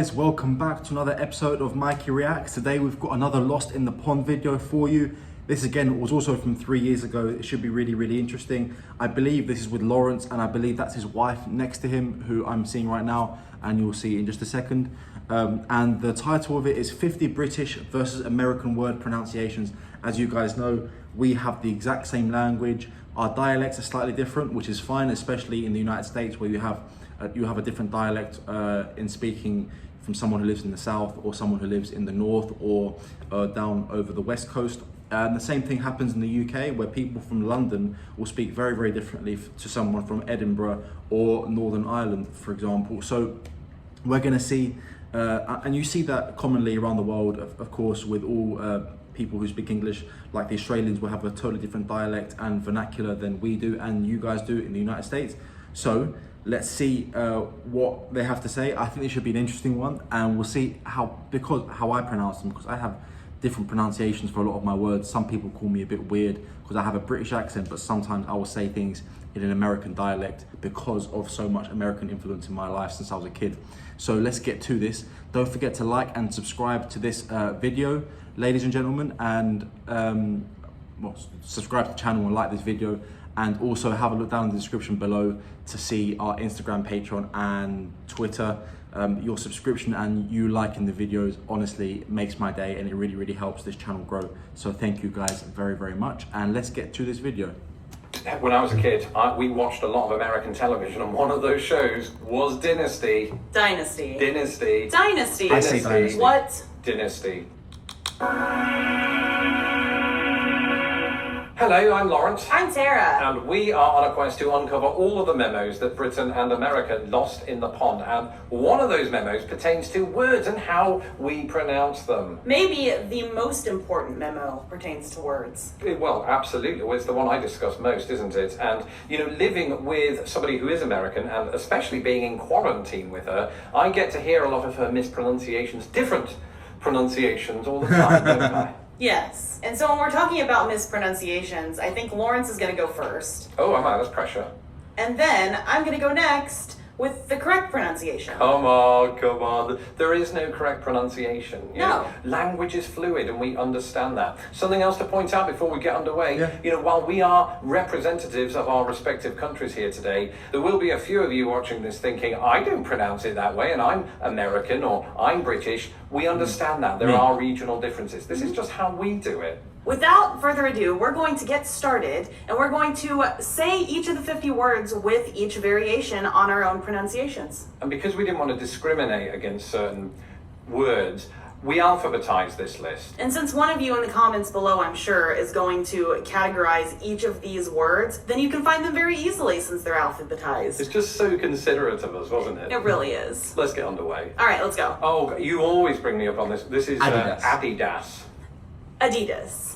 guys, welcome back to another episode of Mikey Reacts. Today we've got another Lost in the Pond video for you. This again was also from 3 years ago. It should be really interesting. I believe this is with Laurence, and I believe that's his wife next to him, who I'm seeing right now, and you'll see in just a second. And the title of it is 50 British versus American word pronunciations. As you guys know, we have the exact same language. Our dialects are slightly different, which is fine, especially in the United States, where you have a different dialect in speaking from someone who lives in the south or someone who lives in the north or down over the west coast. And the same thing happens in the UK, where people from London will speak very differently to someone from Edinburgh or Northern Ireland, for example. So we're going to see, and you see that commonly around the world, of course, with all people who speak English. Like the Australians will have a totally different dialect and vernacular than we do and you guys do in the United States. So let's see what they have to say. I think this should be an interesting one, and we'll see how I pronounce them, because I have different pronunciations for a lot of my words. Some people call me a bit weird because I have a British accent, but sometimes I will say things in an American dialect because of so much American influence in my life since I was a kid. So let's get to this. Don't forget to like and subscribe to this video, ladies and gentlemen, and subscribe to the channel and like this video. And also have a look down in the description below to see our Instagram, Patreon, and Twitter. Your subscription and you liking the videos honestly makes my day, and it really helps this channel grow. So thank you guys very much, and let's get to this video. When I was a kid, we watched a lot of American television, and one of those shows was Dynasty. Dynasty. Dynasty. Dynasty. I say Dynasty. What? Dynasty. Hello, I'm Laurence. I'm Sarah. And we are on a quest to uncover all of the memos that Britain and America lost in the pond. And one of those memos pertains to words and how we pronounce them. Maybe the most important memo pertains to words. Well, absolutely. Well, it's the one I discuss most, isn't it? And, you know, living with somebody who is American, and especially being in quarantine with her, I get to hear a lot of her mispronunciations, different pronunciations all the time, don't I? Yes. And so when we're talking about mispronunciations, I think Laurence is going to go first. Oh, am I? That's pressure. And then I'm going to go next with the correct pronunciation. Come on. There is no correct pronunciation. You No. know, language is fluid, and we understand that. Something else to point out before we get underway. Yeah. You know, while we are representatives of our respective countries here today, there will be a few of you watching this thinking, I don't pronounce it that way, and I'm American or I'm British. We understand that. There are regional differences. This is just how we do it. Without further ado, we're going to get started, and we're going to say each of the 50 words with each variation on our own pronunciations. And because we didn't want to discriminate against certain words, we alphabetized this list. And since one of you in the comments below, I'm sure, is going to categorize each of these words, then you can find them very easily since they're alphabetized. It's just so considerate of us, wasn't it? It really is. Let's get underway. All right, let's go. Oh, you always bring me up on this. This is Adidas. Adidas. Adidas.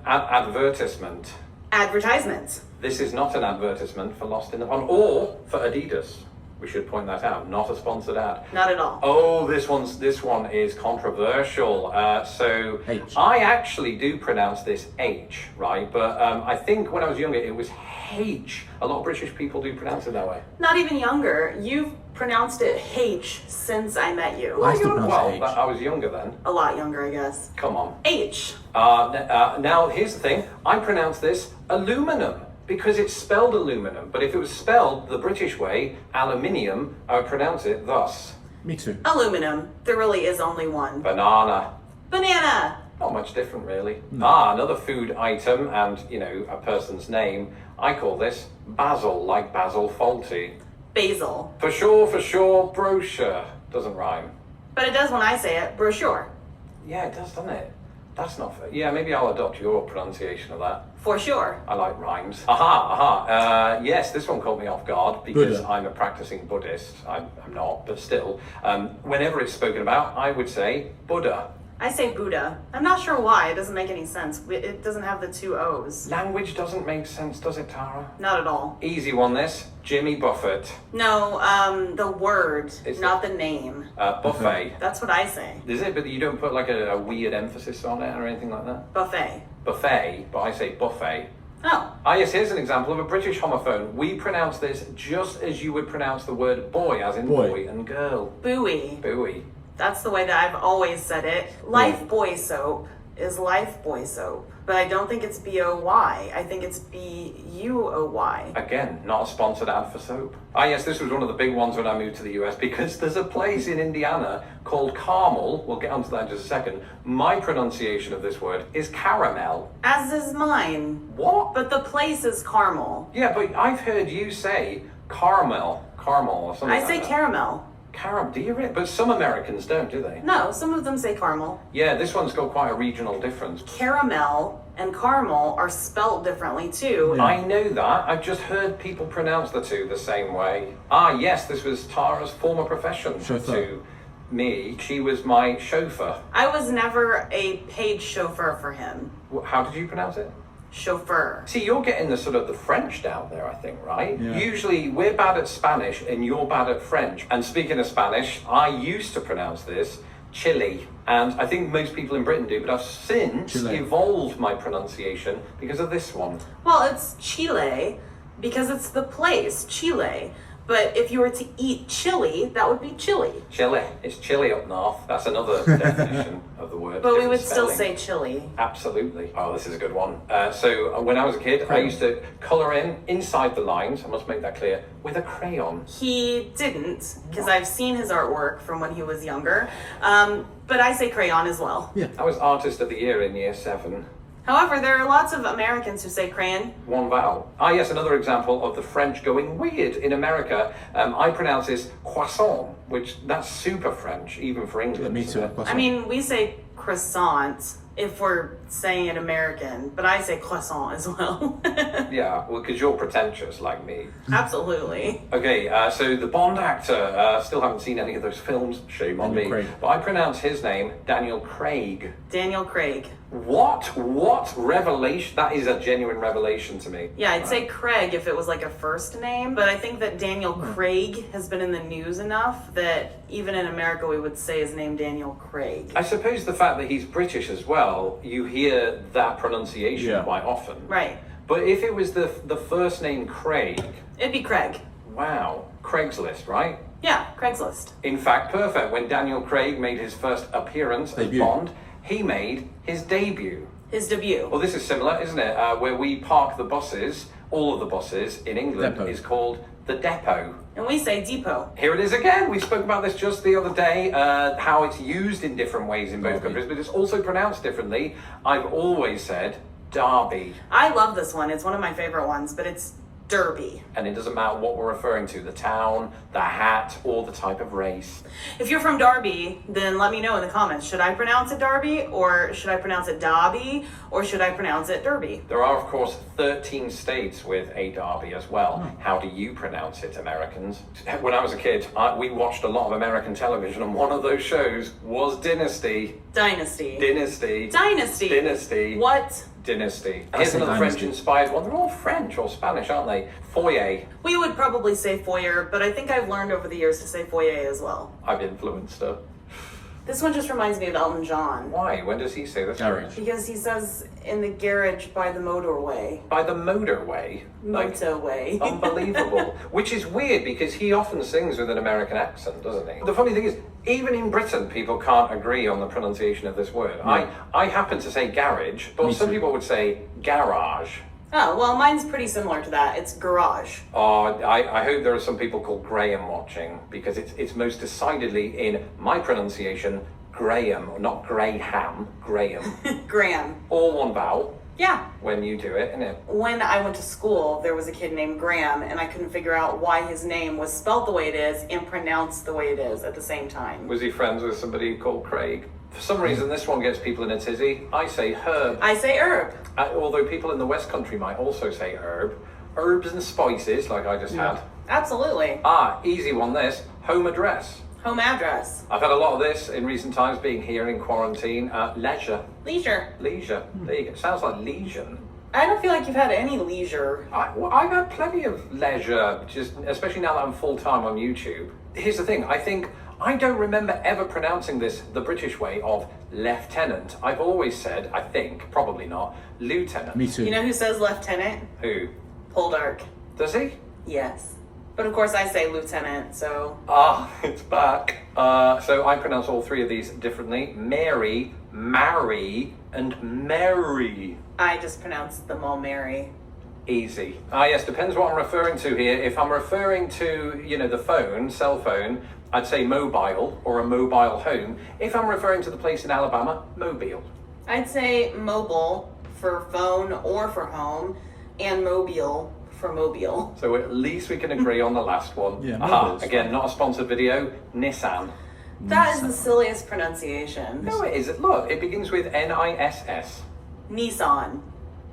Advertisement. Advertisement. This is not an advertisement for Lost in the Pond or for Adidas. We should point that out. Not a sponsored ad. Not at all. Oh, this one is controversial. So H. I actually do pronounce this H, right? But I think when I was younger, it was H. A lot of British people do pronounce it that way. Not even younger. You've pronounced it H since I met you. I still pronounce it H. I was younger then. A lot younger, I guess. Come on. H. Now, here's the thing. I pronounce this aluminum because it's spelled aluminum. But if it was spelled the British way, aluminium, I would pronounce it thus. Me too. Aluminum. There really is only one. Banana. Banana. Not much different, really. Another food item and, you know, a person's name. I call this basil, like Basil Fawlty. Basil. For sure, brochure. Doesn't rhyme. But it does when I say it. Brochure. Yeah, it does, doesn't it? That's not fair. Yeah, maybe I'll adopt your pronunciation of that. For sure. I like rhymes. Yes, this one caught me off guard because Buddha. I'm a practicing Buddhist. I'm not, but still. Whenever it's spoken about, I would say Buddha. I say Buddha. I'm not sure why. It doesn't make any sense. It doesn't have the two O's. Language doesn't make sense, does it, Tara? Not at all. Easy one, this. Jimmy Buffett. No, the word, Is not the name. Buffet. That's what I say. Is it? But you don't put like a weird emphasis on it or anything like that? Buffet. Buffet, but I say buffet. Oh. Ah, yes, here's an example of a British homophone. We pronounce this just as you would pronounce the word boy, as in boy and girl. Buoy. Buoy. That's the way that I've always said it. Life Boy Soap is Life Boy Soap. But I don't think it's B-O-Y. I think it's B-U-O-Y. Again, not a sponsored ad for soap. Ah, yes, this was one of the big ones when I moved to the US because there's a place in Indiana called Carmel. We'll get onto that in just a second. My pronunciation of this word is caramel. As is mine. What? But the place is Carmel. Yeah, but I've heard you say caramel or something I like say that. caramel. Caramel, do you really? But some Americans don't, do they? No, some of them say caramel. Yeah, this one's got quite a regional difference. Caramel and caramel are spelt differently too. Yeah. I know that. I've just heard people pronounce the two the same way. Ah, yes, this was Tara's former profession. Chauffeur. To me, she was my chauffeur. I was never a paid chauffeur for him. How did you pronounce it? Chauffeur. See, you're getting the sort of the French down there, I think, right? Yeah. Usually we're bad at Spanish and you're bad at French. And speaking of Spanish, I used to pronounce this chili. And I think most people in Britain do, but I've since Chile. evolved my pronunciation because of this one. Well, it's Chile because it's the place, Chile. But if you were to eat chili, that would be chili. Chile. It's chili up north. That's another definition of the word. But we different would still spelling. say chili. Absolutely. Oh, this is a good one. So when I was a kid, I used to colour in inside the lines, I must make that clear, with a crayon. He didn't, because I've seen his artwork from when he was younger. But I say crayon as well. Yeah. I was Artist of the Year in year 7. However, there are lots of Americans who say crayon. One vowel. Ah, yes, another example of the French going weird in America. I pronounce this croissant, which that's super French, even for England. Me too. I mean, we say croissant if we're saying it American, but I say croissant as well. Yeah, well, because you're pretentious like me. Absolutely. Okay, so the Bond actor, still haven't seen any of those films, shame on Daniel me. Craig. But I pronounce his name Daniel Craig. Daniel Craig. What revelation? That is a genuine revelation to me. Yeah, I'd say Craig if it was like a first name, but I think that Daniel Craig has been in the news enough that even in America we would say his name Daniel Craig. I suppose the fact that he's British as well, you hear that pronunciation quite often. Right. But if it was the first name Craig, It'd be Craig. wow, Craigslist, right? Yeah, Craigslist. In fact, perfect. When Daniel Craig made his first appearance Debut. as Bond, he made his debut. His debut. Well, this is similar, isn't it? Where we park the buses, all of the buses in England Depot. is called the depot. And we say depot. Here it is again. We spoke about this just the other day, how it's used in different ways in both Derby. countries, but it's also pronounced differently. I've always said Derby, I love this one. It's one of my favorite ones, but it's Derby. and it doesn't matter what we're referring to, the town, the hat, or the type of race. If you're from Derby, then let me know in the comments. Should I pronounce it Derby, or should I pronounce it Derby, or should I pronounce it Derby? There are, of course, 13 states with a Derby as well. How do you pronounce it, Americans? When I was a kid, we watched a lot of American television, and one of those shows was Dynasty. Dynasty. Dynasty. Dynasty. Dynasty. What? Dynasty. I Here's say another dynasty. French-inspired one. They're all French or Spanish, aren't they? Foyer. We would probably say foyer, but I think I've learned over the years to say foyer as well. I've influenced her. This one just reminds me of Elton John. Why? When does he say this? Garage. Because he says in the garage by the motorway. By the motorway. Like, Motorway. unbelievable. Which is weird because he often sings with an American accent, doesn't he? The funny thing is, even in Britain, people can't agree on the pronunciation of this word. I happen to say garage, but Me some too. people would say garage. Oh, well, mine's pretty similar to that. It's garage. I hope there are some people called Graham watching because it's most decidedly in my pronunciation Graham, not Graham, Graham. Graham. All one vowel Yeah. when you do it, isn't it? When I went to school, there was a kid named Graham, and I couldn't figure out why his name was spelled the way it is and pronounced the way it is at the same time. Was he friends with somebody called Craig? For some reason, this one gets people in a tizzy. I say herb. I say herb. Although people in the West Country might also say herb. Herbs and spices, like I just had. Absolutely. Easy one this. Home address. Home address. I've had a lot of this in recent times, being here in quarantine. Leisure. Leisure. Leisure. There you go. Sounds like lesion. I don't feel like you've had any leisure. I've had plenty of leisure, just especially now that I'm full-time on YouTube. Here's the thing, I don't remember ever pronouncing this the British way of lieutenant. I've always said, I think, probably not, lieutenant. Me too. You know who says lieutenant? Who? Poldark. Does he? Yes. But of course I say lieutenant, so... Ah, it's back. So I pronounce all three of these differently. Mary, Mary, and Mary. I just pronounced them all Mary. Easy. Yes, depends what I'm referring to here. If I'm referring to, the phone, cell phone, I'd say mobile or a mobile home. If I'm referring to the place in Alabama, mobile. I'd say mobile for phone or for home, and mobile for mobile. So at least we can agree on the last one. Yeah, again, not a sponsored video, Nissan. That is the silliest pronunciation. No, it isn't. Look, it begins with Niss, Nissan.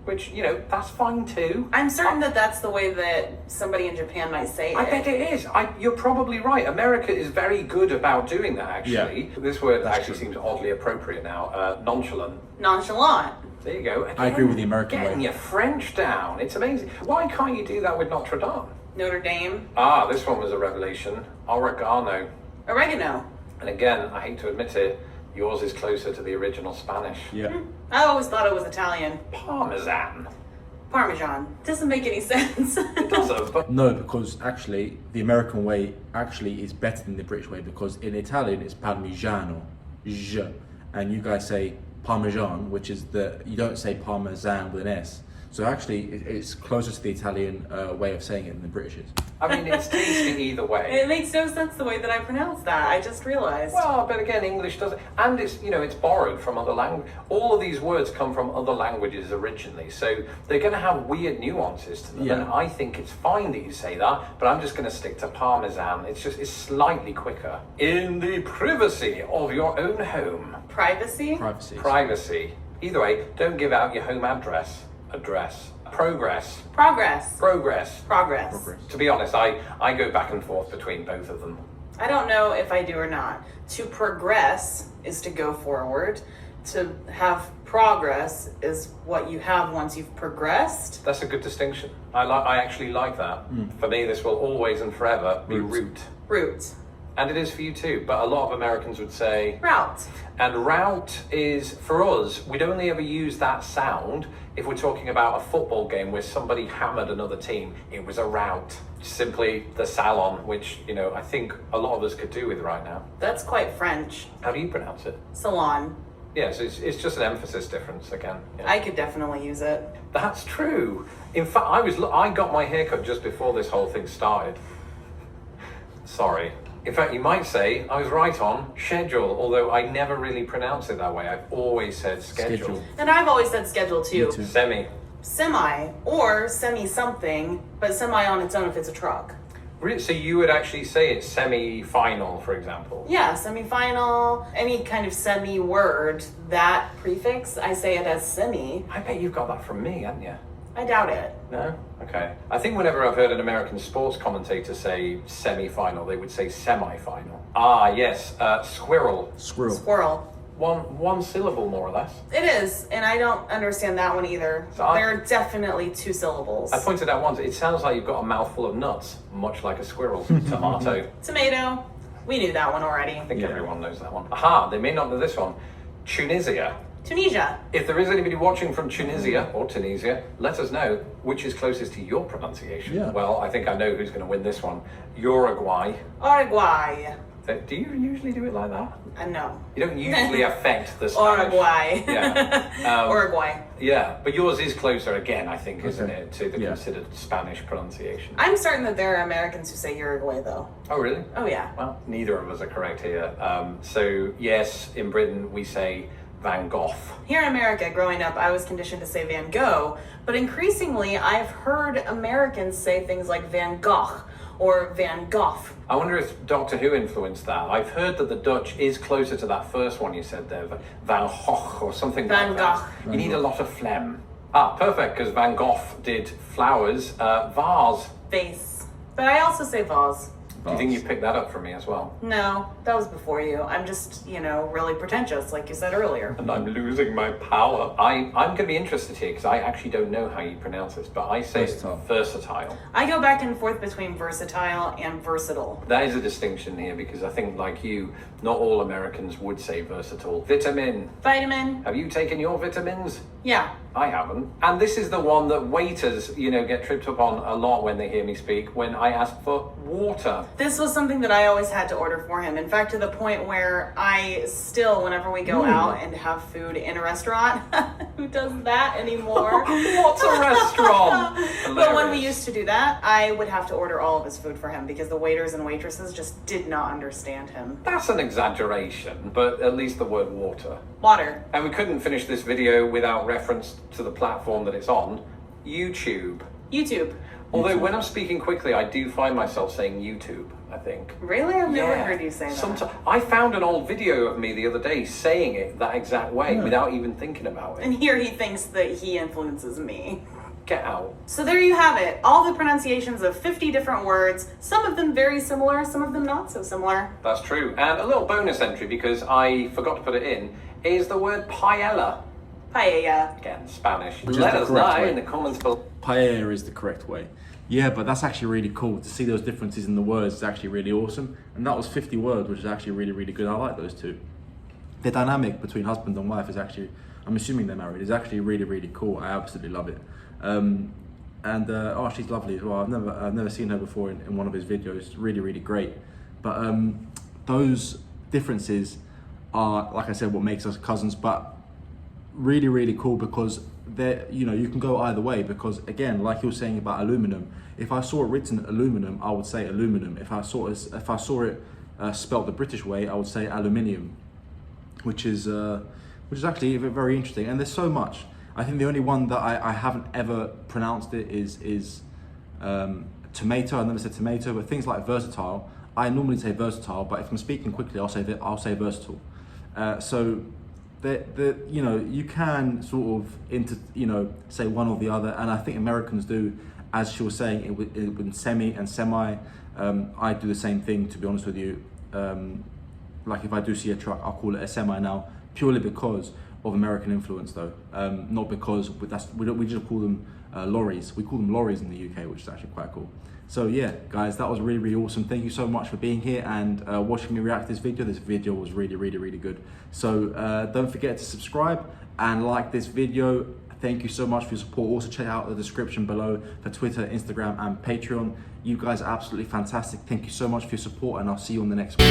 which, that's fine too. I'm certain that that's the way that somebody in Japan might say it. I bet it is. You're probably right. America is very good about doing that, actually. Yeah. This word actually seems oddly appropriate now. Nonchalant. Nonchalant. There you go. Again, I agree with the American getting way. your French down. It's amazing. Why can't you do that with Notre Dame? Notre Dame. This one was a revelation. Oregano. Oregano. And again, I hate to admit it, yours is closer to the original Spanish. Yeah. I always thought it was Italian. Parmesan. Parmesan. Doesn't make any sense. It doesn't, but No, because actually the American way actually is better than the British way, because in Italian it's parmigiano, and you guys say parmesan, which is you don't say parmesan with an S. So actually it's closer to the Italian way of saying it than the British is. I mean, it's tasty either way. It makes no sense the way that I pronounce that. I just realized. Well, but again, English doesn't, and it's borrowed from other languages. All of these words come from other languages originally, so they're going to have weird nuances to them. Yeah. And I think it's fine that you say that, but I'm just going to stick to parmesan. It's slightly quicker. In the privacy of your own home. Privacy? Privacy. Either way, don't give out your home address. Progress. Progress. To be honest, I go back and forth between both of them. I don't know if I do or not. To progress is to go forward. To have progress is what you have once you've progressed. That's a good distinction. I actually like that. For me, this will always and forever be route. And it is for you too, but a lot of Americans would say Route. And route is, for us, we'd only ever use that sound if we're talking about a football game where somebody hammered another team. It was a route. Simply the salon, which, I think a lot of us could do with right now. That's quite French. How do you pronounce it? Salon. Yes, it's just an emphasis difference again. Yeah. I could definitely use it. That's true. In fact, I got my haircut just before this whole thing started. Sorry. In fact, you might say I was right on schedule, although I never really pronounce it that way. I've always said schedule. And I've always said schedule too. Semi. Semi, or semi-something, but semi on its own if it's a truck. Really? So you would actually say it's semi-final, for example? Yeah, semi-final, any kind of semi-word, that prefix, I say it as semi. I bet you've got that from me, haven't you? I doubt it. No? Okay. I think whenever I've heard an American sports commentator say semi-final, they would say semi-final. Yes, squirrel. Squirrel. One syllable, more or less. It is, and I don't understand that one either. So there are definitely two syllables. I pointed out once, it sounds like you've got a mouthful of nuts, much like a squirrel. Tomato. Tomato. We knew that one already. I think everyone knows that one. They may not know this one. Tunisia. Tunisia. If there is anybody watching from Tunisia or Tunisia, let us know which is closest to your pronunciation. Yeah. Well, I think I know who's going to win this one. Uruguay. Uruguay. Do you usually do it like that? No. You don't usually affect the Spanish. Uruguay. Yeah. Uruguay. Yeah, but yours is closer again, I think, isn't it, to the considered Spanish pronunciation. I'm certain that there are Americans who say Uruguay, though. Oh, really? Oh, yeah. Well, neither of us are correct here. So, yes, in Britain, we say Van Gogh. Here in America, growing up, I was conditioned to say Van Gogh, but increasingly, I've heard Americans say things like Van Gogh or Van Gogh. I wonder if Doctor Who influenced that. I've heard that the Dutch is closer to that first one you said there, Van Gogh or something Van like Gogh. that. You need a lot of phlegm. Perfect, because Van Gogh did flowers. Vase. Vase. But I also say vase. Do you think you picked that up from me as well? No, that was before you. I'm just, really pretentious, like you said earlier. And I'm losing my power. I'm going to be interested here because I actually don't know how you pronounce this, but I say versatile. I go back and forth between versatile and versatile. That is a distinction here because I think, like you, not all Americans would say versatile. Vitamin. Vitamin. Have you taken your vitamins? Yeah. I haven't. And this is the one that waiters, get tripped up on a lot when they hear me speak when I ask for water. This was something that I always had to order for him. In fact, to the point where I still, whenever we go out and have food in a restaurant, who does that anymore? What's a restaurant? But when we used to do that, I would have to order all of his food for him because the waiters and waitresses just did not understand him. That's an exaggeration, but at least the word water. Water. And we couldn't finish this video without reference to the platform that it's on, YouTube. YouTube. Although when I'm speaking quickly, I do find myself saying YouTube, I think. Really? I've never heard you say that. Sometimes I found an old video of me the other day saying it that exact way without even thinking about it. And here he thinks that he influences me. Get out. So there you have it. All the pronunciations of 50 different words. Some of them very similar, some of them not so similar. That's true. And a little bonus entry, because I forgot to put it in, is the word paella. Paella. Again, Spanish. Which is Let the us correct know way. in the comments below. Paella is the correct way. Yeah, but that's actually really cool to see those differences in the words. It's actually really awesome. And that was 50 words, which is actually really, really good. I like those two. The dynamic between husband and wife is actually, I'm assuming they're married, is actually really, really cool. I absolutely love it. She's lovely as well. I've never seen her before in one of his videos. Really, really great. But those differences are, like I said, what makes us cousins, but really, really cool because you can go either way because, again, like you were saying about aluminum, if I saw it written aluminum, I would say aluminum. If I saw it spelt the British way, I would say aluminium, which is actually very interesting. And there's so much. I think the only one that I haven't ever pronounced it is tomato. I never said tomato, but things like versatile, I normally say versatile, but if I'm speaking quickly, I'll say versatile. So you can sort of say one or the other, and I think Americans do, as she was saying, it with semi and semi. I do the same thing, to be honest with you. Like if I do see a truck, I'll call it a semi now, purely because of American influence, though. Not because we just call them lorries. We call them lorries in the UK, which is actually quite cool. So yeah, guys, that was really, really awesome. Thank you so much for being here and watching me react to this video. This video was really, really, really good. So don't forget to subscribe and like this video. Thank you so much for your support. Also check out the description below for Twitter, Instagram, and Patreon. You guys are absolutely fantastic. Thank you so much for your support, and I'll see you on the next one.